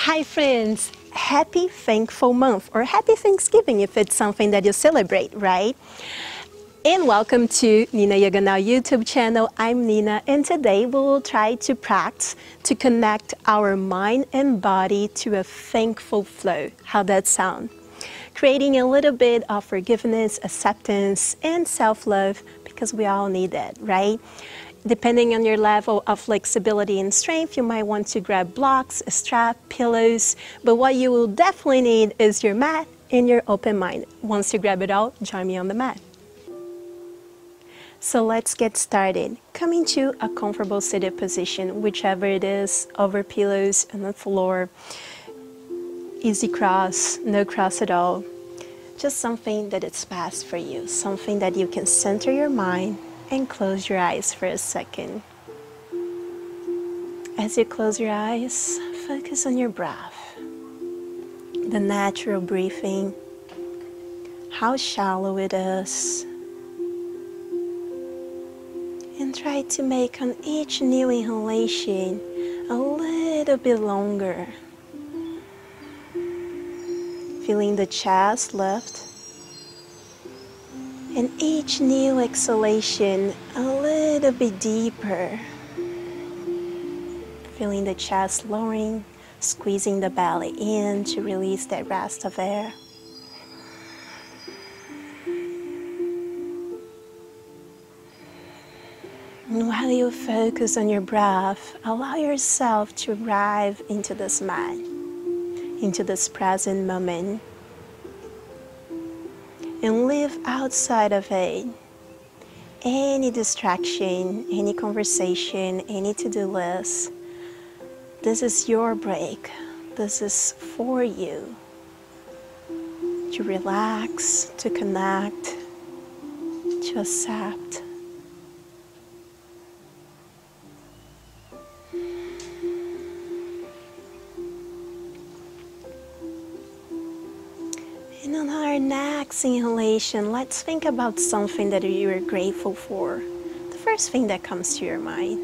Hi friends, happy Thankful Month or happy Thanksgiving if it's something that you celebrate, right? And welcome to Nina Yoga Now YouTube channel. I'm Nina and today we will try to practice to connect our mind and body to a thankful flow. How that sound? Creating a little bit of forgiveness, acceptance, and self-love because we all need that, right? Depending on your level of flexibility and strength, you might want to grab blocks, a strap, pillows, but what you will definitely need is your mat and your open mind. Once you grab it all, join me on the mat. So let's get started. Come into a comfortable seated position, whichever it is, over pillows, on the floor, easy cross, no cross at all. Just something that is fast for you, something that you can center your mind and close your eyes for a second. As you close your eyes, focus on your breath, the natural breathing, how shallow it is, and try to make on each new inhalation a little bit longer. Feeling the chest lift. And each new exhalation a little bit deeper. Feeling the chest lowering, squeezing the belly in to release that rest of air. And while you focus on your breath, allow yourself to arrive into this mat, into this present moment. And live outside of it. Any distraction, any conversation, any to-do list. This is your break. This is for you. To relax, to connect, to accept. And on our next inhalation, let's think about something that you are grateful for. The first thing that comes to your mind.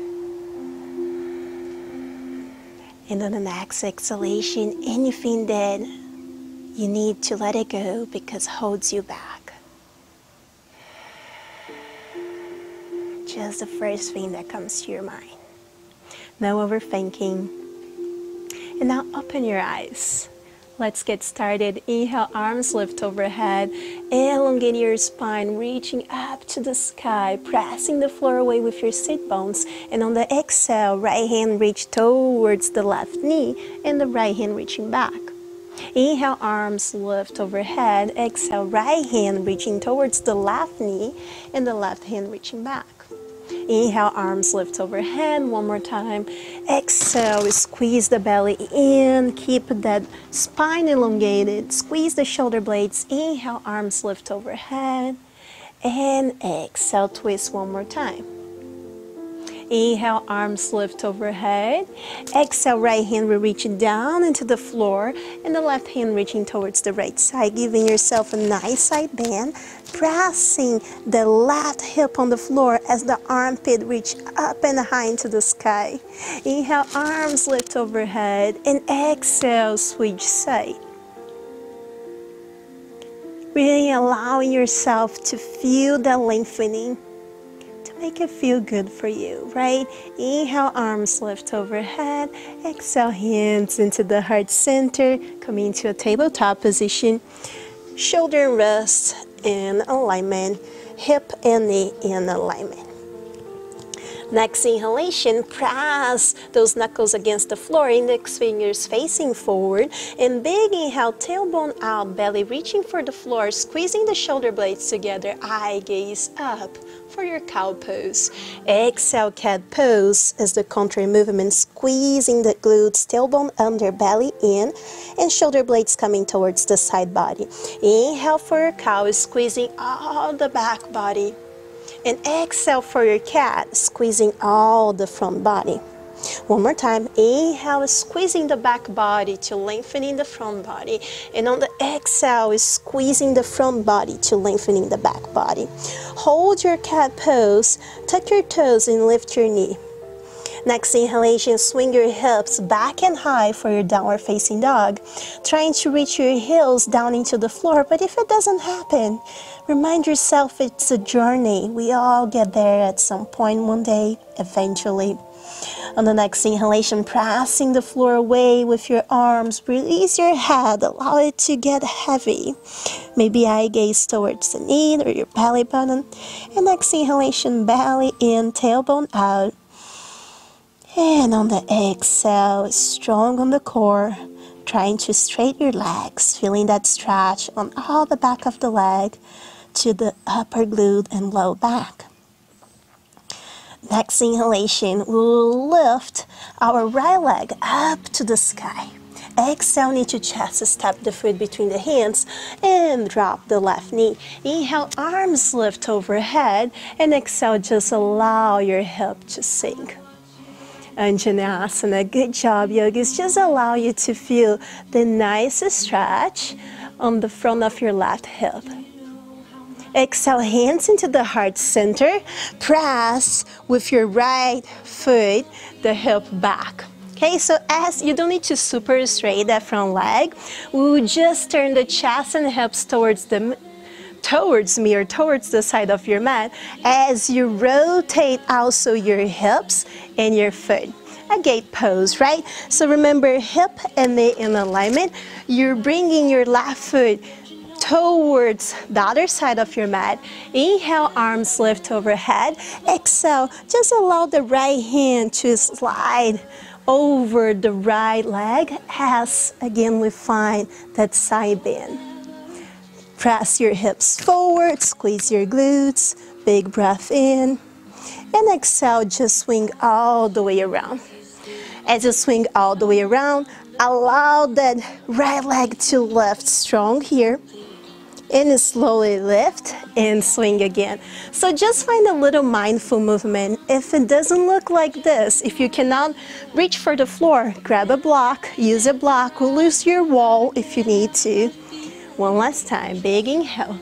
And on the next exhalation, anything that you need to let it go because it holds you back. Just the first thing that comes to your mind. No overthinking. And now open your eyes. Let's get started. Inhale, arms lift overhead. Elongate your spine, reaching up to the sky, pressing the floor away with your sit bones. And on the exhale, right hand reach towards the left knee and the right hand reaching back. Inhale, arms lift overhead. Exhale, right hand reaching towards the left knee and the left hand reaching back. Inhale, arms lift overhead. One more time. Exhale, squeeze the belly in. Keep that spine elongated. Squeeze the shoulder blades. Inhale, arms lift overhead. And exhale, twist one more time. Inhale, arms lift overhead. Exhale, right hand will reach down into the floor and the left hand reaching towards the right side, giving yourself a nice side bend, pressing the left hip on the floor as the armpit reach up and high into the sky. Inhale, arms lift overhead and exhale, switch side. Really allowing yourself to feel that lengthening. Make it feel good for you, right? Inhale, arms lift overhead. Exhale, hands into the heart center. Coming to a tabletop position. Shoulder and wrist in alignment. Hip and knee in alignment. Next inhalation, press those knuckles against the floor, index fingers facing forward, and big inhale, tailbone out, belly reaching for the floor, squeezing the shoulder blades together, eye gaze up for your cow pose. Exhale, cat pose as the contrary movement, squeezing the glutes, tailbone under, belly in, and shoulder blades coming towards the side body. Inhale for your cow, squeezing all the back body. And exhale for your cat, squeezing all the front body. One more time. Inhale, squeezing the back body to lengthening the front body. And on the exhale, squeezing the front body to lengthening the back body. Hold your cat pose, tuck your toes and lift your knee. Next inhalation, swing your hips back and high for your downward facing dog. Trying to reach your heels down into the floor, but if it doesn't happen, remind yourself it's a journey. We all get there at some point one day, eventually. On the next inhalation, pressing the floor away with your arms, release your head, allow it to get heavy. Maybe eye gaze towards the knee or your belly button. And next inhalation, belly in, tailbone out. And on the exhale, strong on the core, trying to straighten your legs, feeling that stretch on all the back of the leg to the upper glute and low back. Next inhalation, we'll lift our right leg up to the sky. Exhale, knee to chest, step the foot between the hands and drop the left knee. Inhale, arms lift overhead, and exhale, just allow your hip to sink. Anjaneyasana, good job, yogis. Just allow you to feel the nice stretch on the front of your left hip. Exhale, hands into the heart center. Press with your right foot the hip back. Okay, so as you don't need to super straight that front leg, we'll just turn the chest and hips towards me or towards the side of your mat as you rotate also your hips and your foot. A gate pose, right? So remember, hip and knee in alignment. You're bringing your left foot towards the other side of your mat. Inhale, arms lift overhead. Exhale, just allow the right hand to slide over the right leg as again we find that side bend. Press your hips forward, squeeze your glutes, big breath in, and exhale, just swing all the way around. As you swing all the way around, allow that right leg to lift strong here, and slowly lift and swing again. So just find a little mindful movement. If it doesn't look like this, if you cannot reach for the floor, grab a block, use a block, or use your wall if you need to. One last time, big inhale,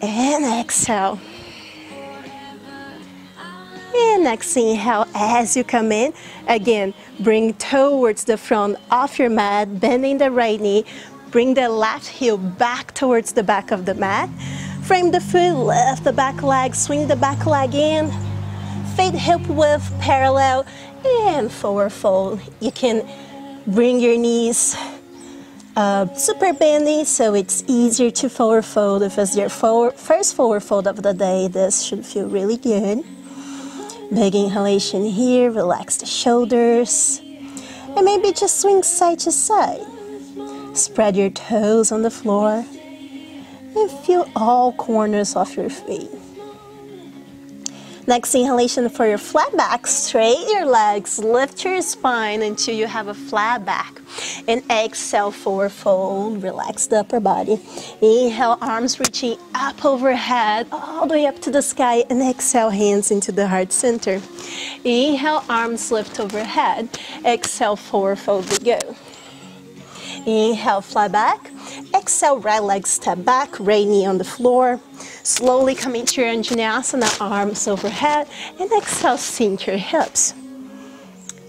and exhale. And next inhale, as you come in, again, bring towards the front of your mat, bending the right knee, bring the left heel back towards the back of the mat, frame the foot, lift the back leg, swing the back leg in, feet hip width parallel, and forward fold. You can bring your knees super bendy, so it's easier to forward fold. If it's your first forward fold of the day, this should feel really good. Big inhalation here, relax the shoulders, and maybe just swing side to side. Spread your toes on the floor, and feel all corners of your feet. Next inhalation for your flat back, straighten your legs, lift your spine until you have a flat back. And exhale, forward fold, relax the upper body. Inhale, arms reaching up overhead, all the way up to the sky, and exhale, hands into the heart center. Inhale, arms lift overhead. Exhale, forward fold, we go. Inhale, flat back. Exhale, right leg step back, right knee on the floor. Slowly come into your Anjaneyasana, arms overhead, and exhale, sink your hips.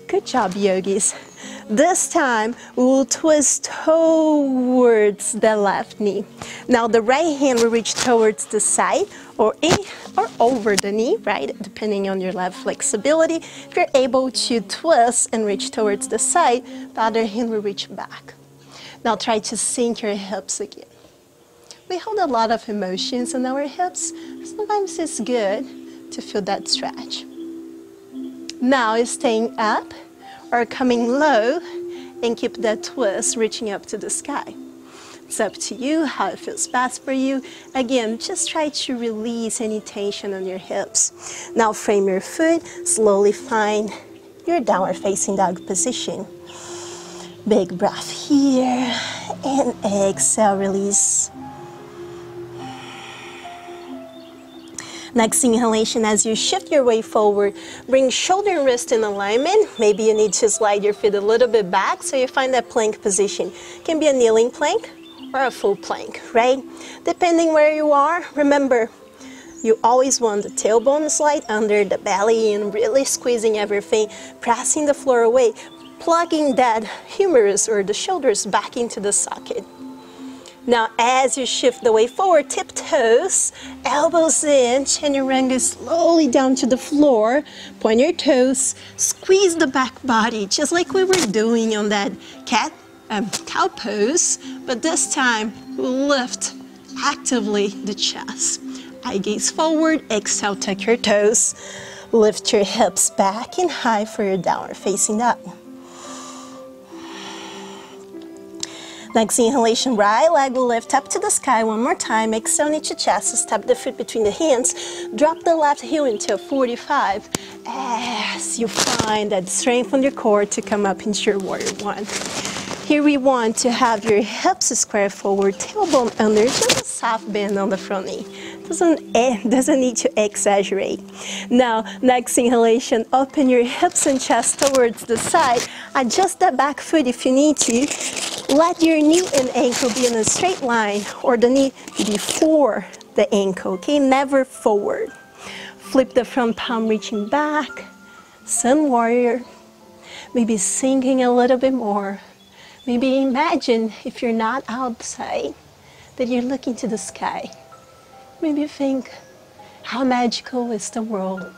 Good job, yogis. This time, we'll twist towards the left knee. Now, the right hand will reach towards the side or in or over the knee, right? Depending on your leg flexibility. If you're able to twist and reach towards the side, the other hand will reach back. Now, try to sink your hips again. We hold a lot of emotions in our hips. Sometimes it's good to feel that stretch. Now, staying up or coming low, and keep that twist reaching up to the sky. It's up to you, how it feels best for you. Again, just try to release any tension on your hips. Now frame your foot, slowly find your downward facing dog position. Big breath here, and exhale, release. Next inhalation, as you shift your weight forward, bring shoulder and wrist in alignment. Maybe you need to slide your feet a little bit back so you find that plank position. It can be a kneeling plank or a full plank, right? Depending where you are, remember, You always want the tailbone slide under the belly and really squeezing everything, pressing the floor away, plugging that humerus or the shoulders back into the socket. Now, as you shift the weight forward, tiptoes, elbows in, chaturanga slowly down to the floor, point your toes, squeeze the back body, just like we were doing on that cow pose, but this time, lift actively the chest. Eye gaze forward, exhale, tuck your toes, lift your hips back and high for your downward facing dog. Next inhalation, right leg will lift up to the sky one more time. Exhale into chest, step the foot between the hands. Drop the left heel into a 45 as you find that strength on your core to come up into your warrior one. Here we want to have your hips square forward, tailbone under, just a soft bend on the front knee. Doesn't need to exaggerate. Now, next inhalation, open your hips and chest towards the side. Adjust that back foot if you need to. Let your knee and ankle be in a straight line, or the knee before the ankle, okay? Never forward. Flip the front palm reaching back. Sun warrior. Maybe sinking a little bit more. Maybe imagine, if you're not outside, that you're looking to the sky. Maybe think, how magical is the world,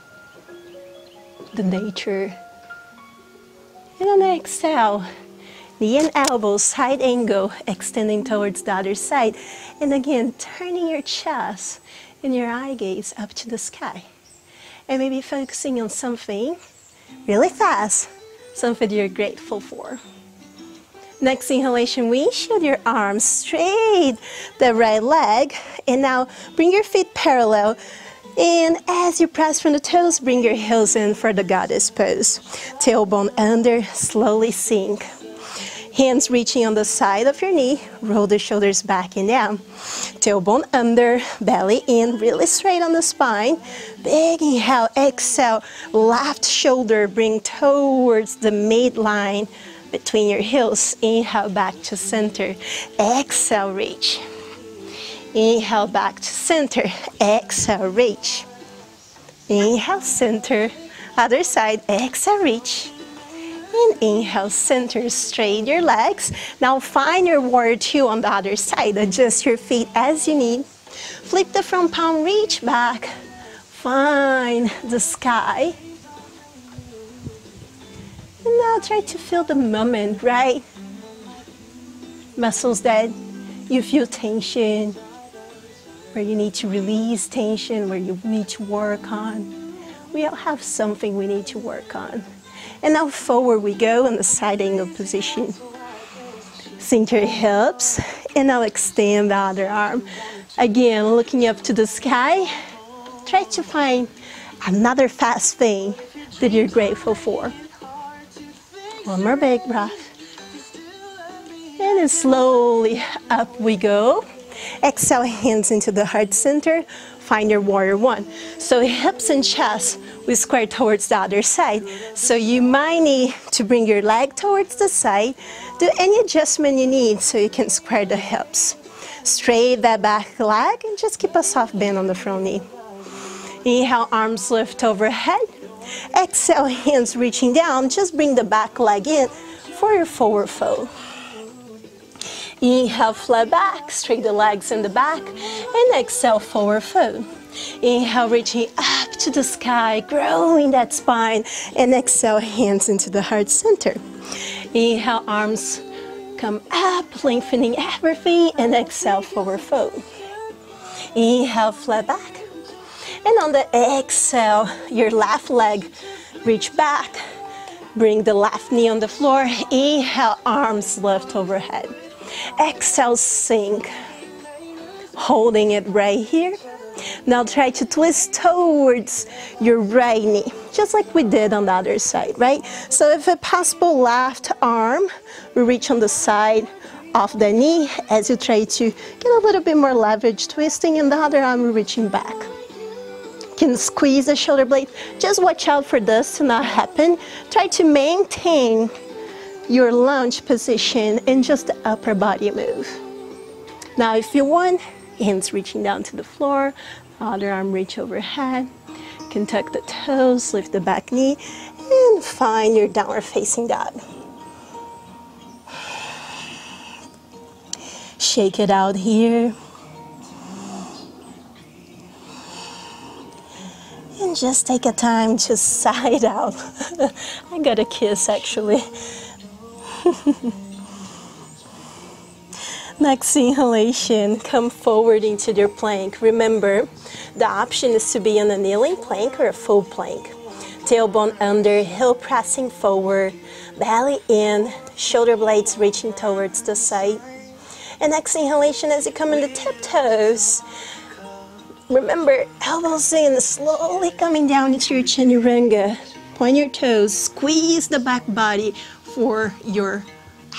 the nature. And on the exhale, knee and elbow, side angle, extending towards the other side. And again, turning your chest and your eye gaze up to the sky. And maybe focusing on something really fast, something you're grateful for. Next inhalation, windshield your arms straight, the right leg, and now bring your feet parallel. And as you press from the toes, bring your heels in for the goddess pose. Tailbone under, slowly sink. Hands reaching on the side of your knee, roll the shoulders back and down. Tailbone under, belly in, really straight on the spine. Big inhale, exhale, left shoulder bring towards the midline between your heels. Inhale back to center. Exhale, reach. Inhale back to center. Exhale, reach. Inhale, center. Other side. Exhale, reach. And inhale, center. Straighten your legs. Now find your warrior two on the other side. Adjust your feet as you need. Flip the front palm, reach back. Find the sky. And now try to feel the moment, right? Muscles that you feel tension, where you need to release tension, where you need to work on. We all have something we need to work on. And now forward we go in the side angle position. Sink your hips, and now extend the other arm. Again, looking up to the sky. Try to find another fast thing that you're grateful for. One more big breath. And then slowly up we go. Exhale, hands into the heart center. Find your warrior one. So hips and chest, we square towards the other side. So you might need to bring your leg towards the side. Do any adjustment you need so you can square the hips. Straight that back leg and just keep a soft bend on the front knee. Inhale, arms lift overhead. Exhale, hands reaching down. Just bring the back leg in for your forward fold. Inhale, flat back, straight the legs in the back, and exhale, forward fold. Inhale, reaching up to the sky, growing that spine, and exhale, hands into the heart center. Inhale, arms come up, lengthening everything, and exhale, forward fold. Inhale, flat back. And on the exhale, your left leg reach back. Bring the left knee on the floor. Inhale, arms lift overhead. Exhale, sink. Holding it right here. Now try to twist towards your right knee, just like we did on the other side, right? So if a possible, left arm, we reach on the side of the knee as you try to get a little bit more leverage, twisting, and the other arm reaching back. Can squeeze the shoulder blade. Just watch out for this to not happen. Try to maintain your lunge position and just the upper body move. Now if you want, hands reaching down to the floor, Other arm reach overhead. You can tuck the toes, lift the back knee, and find your downward facing dog. Shake it out here. And just take a time to sigh it out. I got a kiss actually. Next inhalation, come forward into your plank. Remember, the option is to be on a kneeling plank or a full plank. Tailbone under, heel pressing forward, belly in, shoulder blades reaching towards the side. And next inhalation, as you come into tiptoes, remember, elbows in, slowly coming down into your chaturanga. Point your toes, squeeze the back body for your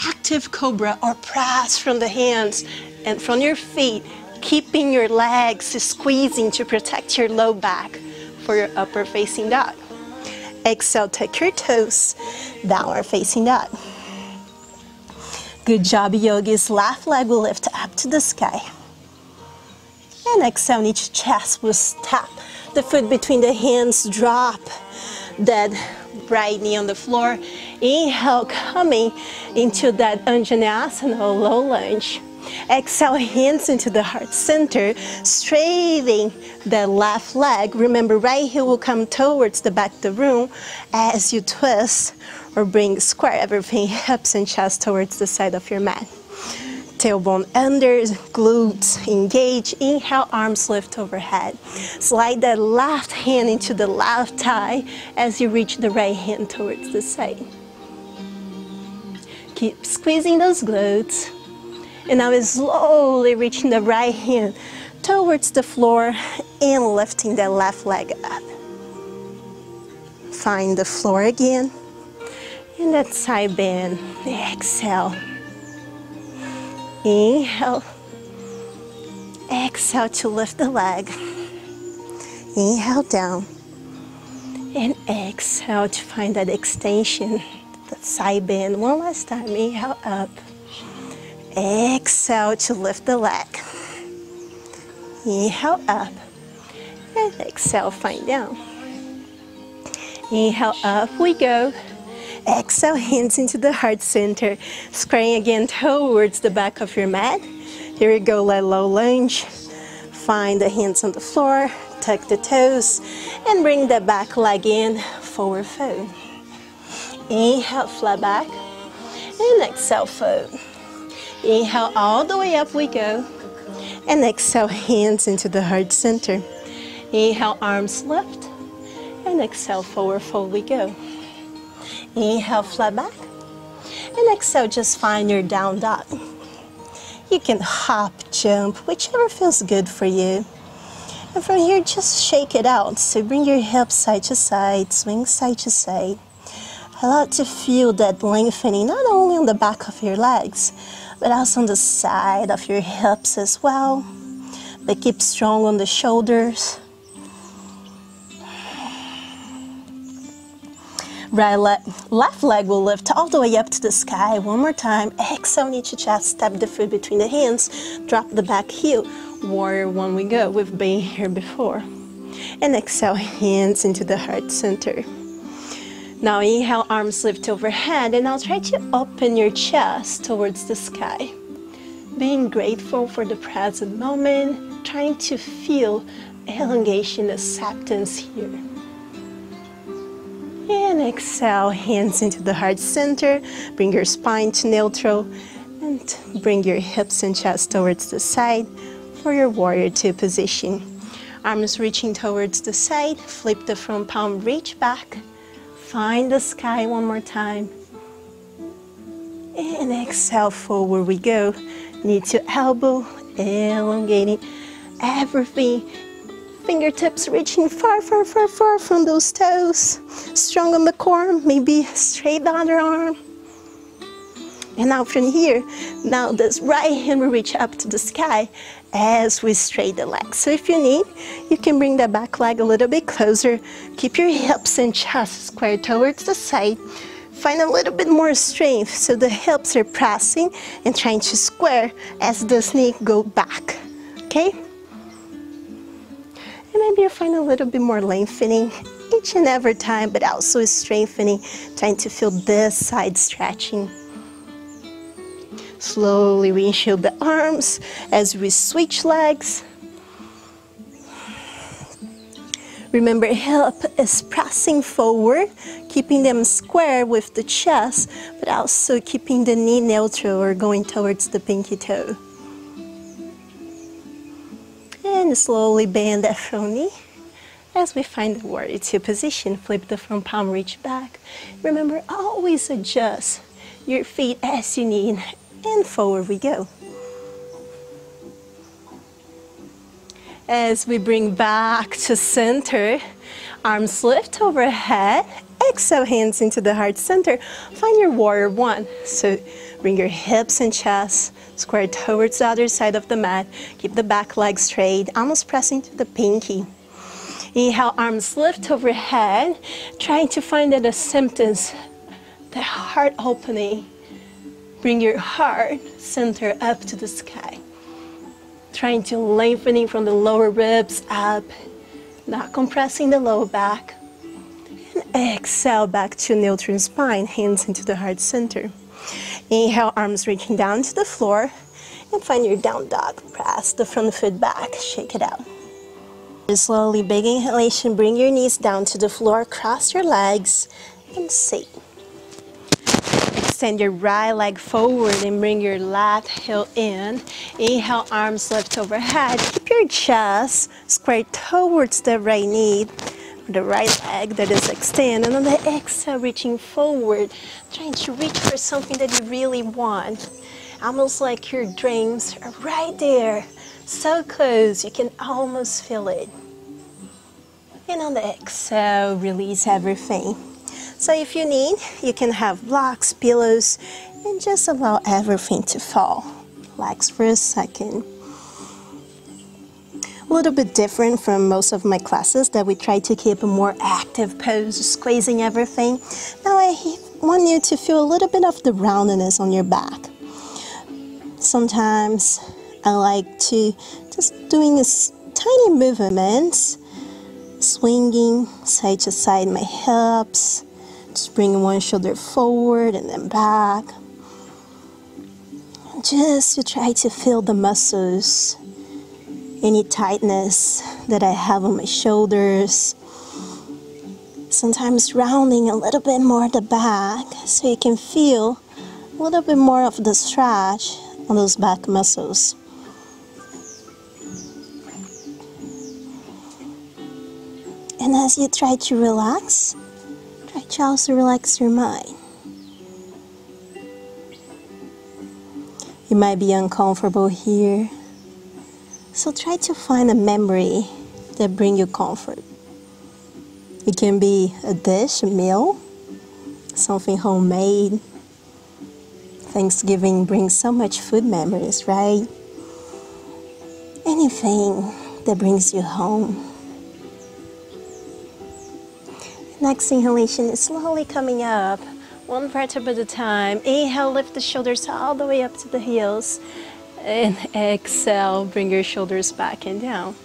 active cobra, or press from the hands and from your feet, keeping your legs squeezing to protect your low back for your upper facing dog. Exhale, tuck your toes, downward facing dog. Good job, yogis. Left leg will lift up to the sky. And exhale, each chest will tap the foot between the hands, drop that right knee on the floor. Inhale, coming into that Anjaneyasana, low lunge. Exhale, hands into the heart center, straightening the left leg. Remember, right heel will come towards the back of the room as you twist or bring square everything, hips and chest towards the side of your mat. Tailbone under, glutes engage. Inhale, arms lift overhead. Slide that left hand into the left thigh as you reach the right hand towards the side. Keep squeezing those glutes. And now slowly reaching the right hand towards the floor and lifting the left leg up. Find the floor again. And that side bend. Exhale. Inhale. Exhale to lift the leg. Inhale down. And exhale to find that extension, that side bend. One last time. Inhale up. Exhale to lift the leg. Inhale up. And exhale, find down. Inhale, up we go. Exhale, hands into the heart center. Squaring again towards the back of your mat. Here we go, let low lunge. Find the hands on the floor, tuck the toes, and bring the back leg in, forward fold. Inhale, flat back, and exhale, fold. Inhale, all the way up we go. And exhale, hands into the heart center. Inhale, arms lift, and exhale, forward fold we go. Inhale, flat back, and exhale, just find your down dog. You can hop, jump, whichever feels good for you. And from here, just shake it out. So bring your hips side to side, swing side to side. Allow to feel that lengthening, not only on the back of your legs, but also on the side of your hips as well. But keep strong on the shoulders. Left leg will lift all the way up to the sky. One more time. Exhale, knee to chest, step the foot between the hands, drop the back heel. Warrior one we go. We've been here before. And exhale, hands into the heart center. Now inhale, arms lift overhead, and now try to open your chest towards the sky. Being grateful for the present moment, trying to feel elongation, acceptance here. And exhale, hands into the heart center. Bring your spine to neutral and bring your hips and chest towards the side for your warrior two position. Arms reaching towards the side, flip the front palm, reach back. Find the sky one more time. And exhale, forward we go. Knee to elbow, elongating everything. Fingertips reaching far, far, far, far from those toes. Strong on the core, maybe straight the other arm. And now from here, now this right hand will reach up to the sky as we straighten the legs. So if you need, you can bring the back leg a little bit closer. Keep your hips and chest square towards the side. Find a little bit more strength so the hips are pressing and trying to square as the knee go back, okay? And maybe you find a little bit more lengthening each and every time, but also strengthening, trying to feel this side stretching. Slowly windshield the arms as we switch legs. Remember, hip is pressing forward, keeping them square with the chest, but also keeping the knee neutral or going towards the pinky toe. And slowly bend that front knee. As we find the Warrior Two position, flip the front palm, reach back. Remember, always adjust your feet as you need, and forward we go. As we bring back to center, arms lift overhead, exhale, hands into the heart center. Find your Warrior One. So bring your hips and chest square towards the other side of the mat. Keep the back leg straight, almost pressing to the pinky. Inhale, arms lift overhead, trying to find that acceptance, the heart opening. Bring your heart center up to the sky. Trying to lengthening from the lower ribs up, not compressing the lower back. And exhale back to neutral spine, hands into the heart center. Inhale, arms reaching down to the floor, and find your down dog. Press the front foot back, shake it out. Slowly, big inhalation, bring your knees down to the floor, cross your legs, and sit. Extend your right leg forward and bring your left heel in. Inhale, arms lift overhead. Keep your chest square towards the right knee, the right leg that is extended. And on the exhale, reaching forward, trying to reach for something that you really want. Almost like your dreams are right there, so close, you can almost feel it. And on the exhale, release everything. So if you need, you can have blocks, pillows, and just allow everything to fall. Relax for a second. A little bit different from most of my classes that we try to keep a more active pose, squeezing everything. Now I want you to feel a little bit of the roundness on your back. Sometimes I like to just doing a tiny movements, swinging side to side my hips, just bringing one shoulder forward and then back. Just to try to feel the muscles, any tightness that I have on my shoulders. Sometimes rounding a little bit more the back so you can feel a little bit more of the stretch on those back muscles. And as you try to relax, try to also relax your mind. You might be uncomfortable here, so try to find a memory that brings you comfort. It can be a dish, a meal, something homemade. Thanksgiving brings so much food memories, right? Anything that brings you home. Next inhalation is slowly coming up, one vertebra at a time. Inhale, lift the shoulders all the way up to the heels. And exhale, bring your shoulders back and down.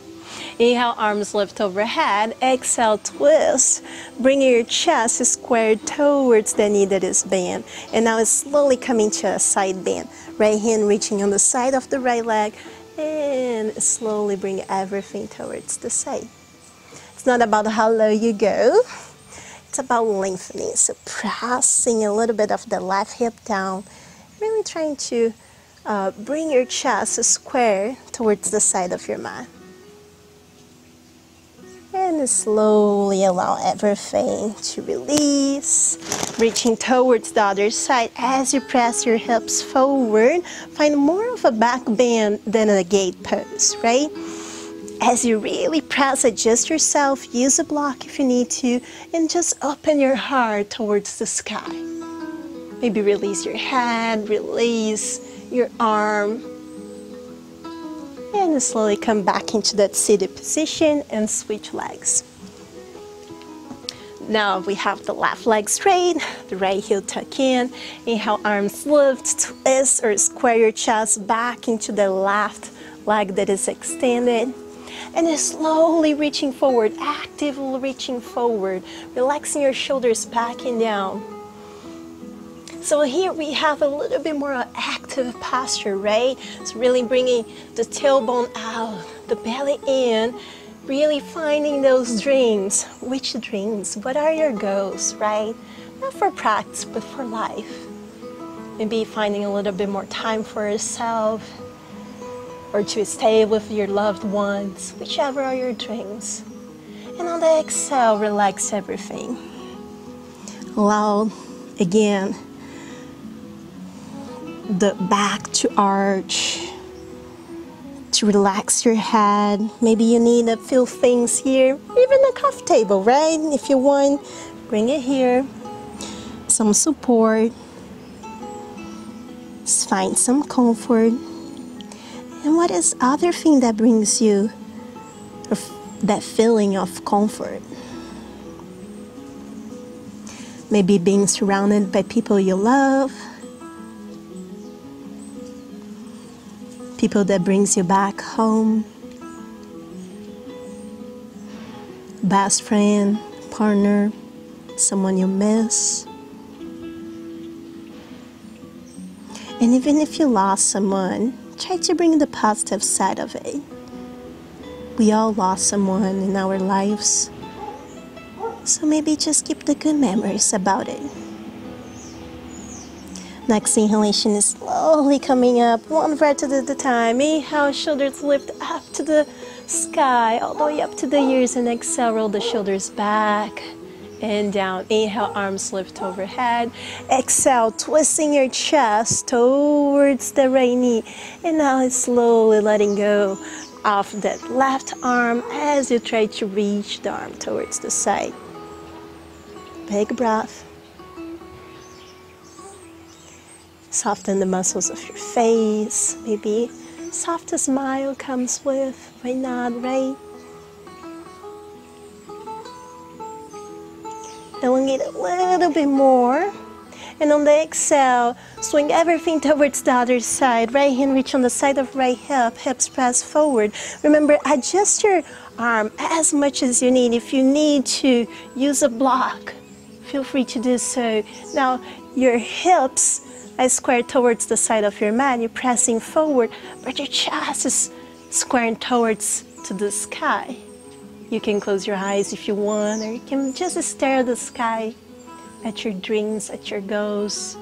Inhale, arms lift overhead. Exhale, twist. Bring your chest squared towards the knee that is bent. And now it's slowly coming to a side bend. Right hand reaching on the side of the right leg. And slowly bring everything towards the side. It's not about how low you go. It's about lengthening. So pressing a little bit of the left hip down. Really trying to bring your chest square towards the side of your mat. And slowly allow everything to release. Reaching towards the other side as you press your hips forward. Find more of a back bend than a gate pose, right? As you really press, adjust yourself, use a block if you need to, and just open your heart towards the sky. Maybe release your head, release your arm. And slowly come back into that seated position and switch legs. Now we have the left leg straight, the right heel tuck in. Inhale, arms lift, twist or square your chest back into the left leg that is extended. And then slowly reaching forward, actively reaching forward, relaxing your shoulders back and down. So here we have a little bit more active posture, right? It's really bringing the tailbone out, the belly in, really finding those dreams. Which dreams? What are your goals, right? Not for practice, but for life. Maybe finding a little bit more time for yourself, or to stay with your loved ones, whichever are your dreams. And on the exhale, relax everything. Allow, again, the back to arch, to relax your head. Maybe you need a few things here, even a coffee table, right? If you want, bring it here. Some support. Just find some comfort. And what is other thing that brings you that feeling of comfort? Maybe being surrounded by people you love. People that brings you back home. Best friend, partner, someone you miss. And even if you lost someone, try to bring the positive side of it. We all lost someone in our lives. So maybe just keep the good memories about it. Next inhalation is slowly coming up, one breath at a time. Inhale, shoulders lift up to the sky, all the way up to the ears, and exhale, roll the shoulders back and down. Inhale, arms lift overhead. Exhale, twisting your chest towards the right knee. And now slowly letting go of that left arm as you try to reach the arm towards the side. Big breath. Soften the muscles of your face. Maybe soft smile comes with. Why not, right? Elongate a little bit more. And on the exhale, swing everything towards the other side. Right hand reach on the side of right hip. Hips press forward. Remember, adjust your arm as much as you need. If you need to use a block, feel free to do so. Now, your hips are squared towards the side of your mat. You're pressing forward, but your chest is squaring towards to the sky. You can close your eyes if you want, or you can just stare at the sky, at your dreams, at your goals.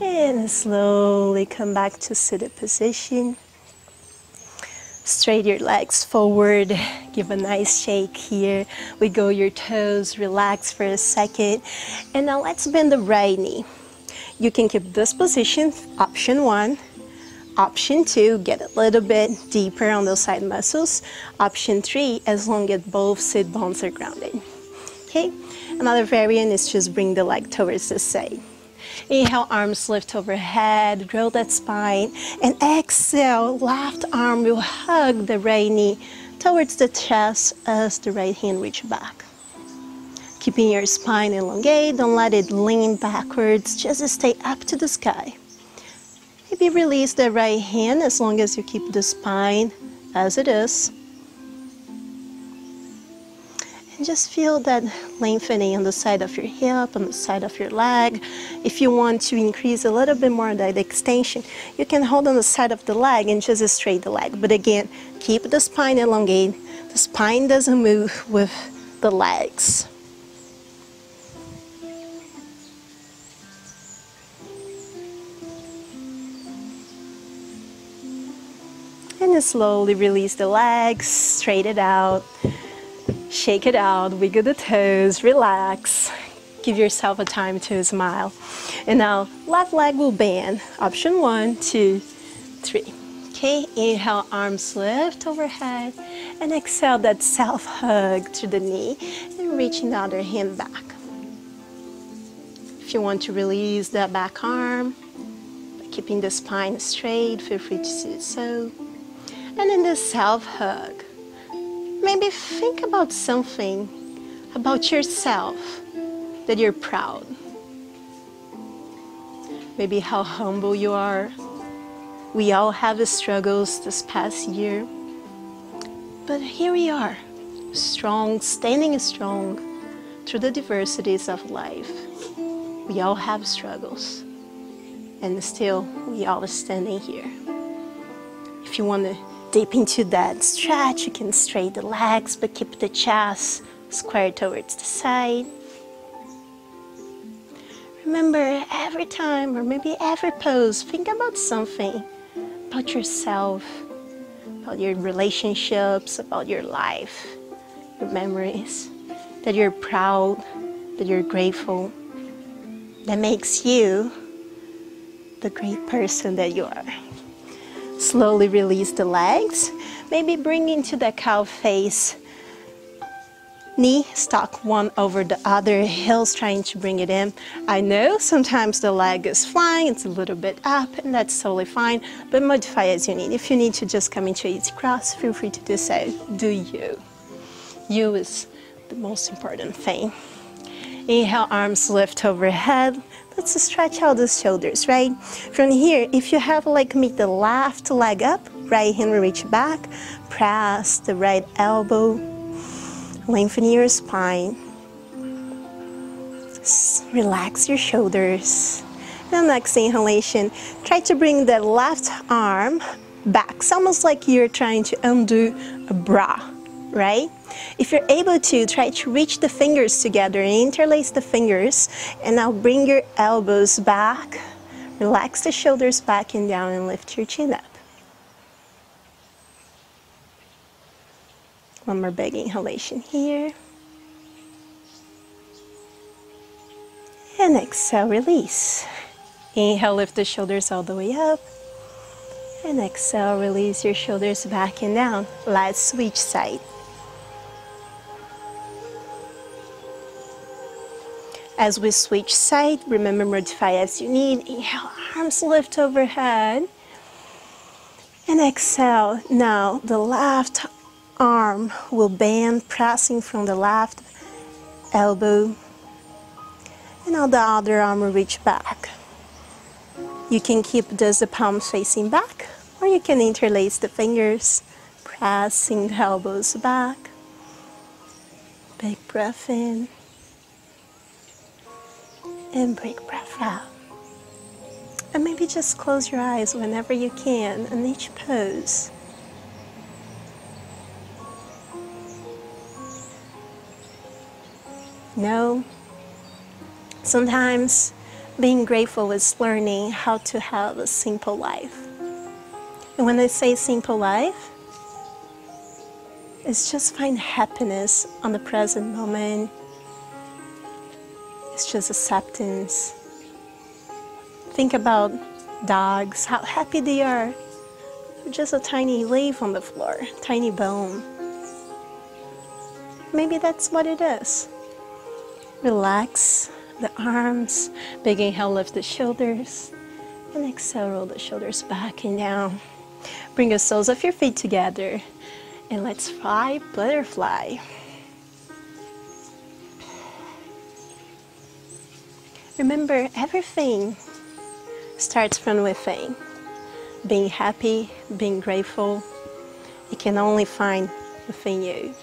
And slowly come back to seated position. Straight your legs forward, give a nice shake here. Wiggle your toes, relax for a second. And now let's bend the right knee. You can keep this position, option 1. Option 2, get a little bit deeper on those side muscles. Option 3, as long as both sit bones are grounded. Okay, another variant is just bring the leg towards the side. Inhale, arms lift overhead, roll that spine, and exhale, left arm will hug the right knee towards the chest as the right hand reach back. Keeping your spine elongate, don't let it lean backwards, just stay up to the sky. Maybe release the right hand as long as you keep the spine as it is. And just feel that lengthening on the side of your hip, on the side of your leg. If you want to increase a little bit more that extension, you can hold on the side of the leg and just straight the leg. But again, keep the spine elongate. The spine doesn't move with the legs. And slowly release the legs, straight it out. Shake it out, wiggle the toes, relax. Give yourself a time to smile. And now, left leg will bend. Option 1, 2, 3. Okay, inhale, arms lift overhead. And exhale, that self-hug to the knee. And reaching the other hand back. If you want to release that back arm, by keeping the spine straight, feel free to do so. And in the self-hug, maybe think about something about yourself that you're proud. Maybe how humble you are, We all have the struggles this past year, but here we are, strong, standing strong through the diversities of life. We all have struggles, and still we all are standing here. If you want to dip into that stretch, you can straighten the legs, but keep the chest square towards the side. Remember, every time, or maybe every pose, think about something, about yourself, about your relationships, about your life, your memories, that you're proud, that you're grateful, that makes you the great person that you are. Slowly release the legs, maybe bring into the cow face. Knee stack one over the other, heels trying to bring it in. I know sometimes the leg is flying, it's a little bit up, and that's totally fine, but modify as you need. If you need to just come into easy cross, feel free to do so. Do you. You is the most important thing. Inhale, arms lift overhead. Let's stretch out the shoulders, right? From here, if you have like me, the left leg up, right hand reach back, press the right elbow, lengthen your spine, relax your shoulders. And next inhalation, try to bring the left arm back. It's almost like you're trying to undo a bra, right? If you're able to, try to reach the fingers together and interlace the fingers, and now bring your elbows back, relax the shoulders back and down, and lift your chin up. One more big inhalation here. And exhale, release. Inhale, lift the shoulders all the way up. And exhale, release your shoulders back and down. Let's switch side. As we switch side, remember, modify as you need. Inhale, arms lift overhead. And exhale, now the left arm will bend, pressing from the left elbow. And now the other arm will reach back. You can keep the palms facing back, or you can interlace the fingers, pressing the elbows back. Big breath in. And big breath out. And maybe just close your eyes whenever you can in each pose. No, sometimes being grateful is learning how to have a simple life. And when I say simple life, it's just find happiness on the present moment. It's just acceptance. Think about dogs, how happy they are. Just a tiny leaf on the floor, tiny bone. Maybe that's what it is. Relax the arms. Big inhale, lift the shoulders. And exhale, roll the shoulders back and down. Bring the soles of your feet together. And let's fly butterfly. Remember, everything starts from within. Being happy, being grateful, you can only find within you.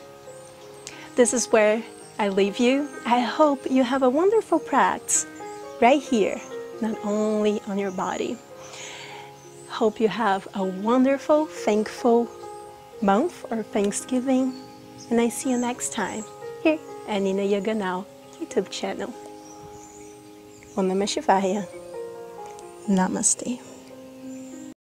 This is where I leave you. I hope you have a wonderful practice right here, not only on your body. Hope you have a wonderful, thankful month or Thanksgiving. And I see you next time here at Nina Yoga Now YouTube channel. Om Namah Shivaya. Namaste.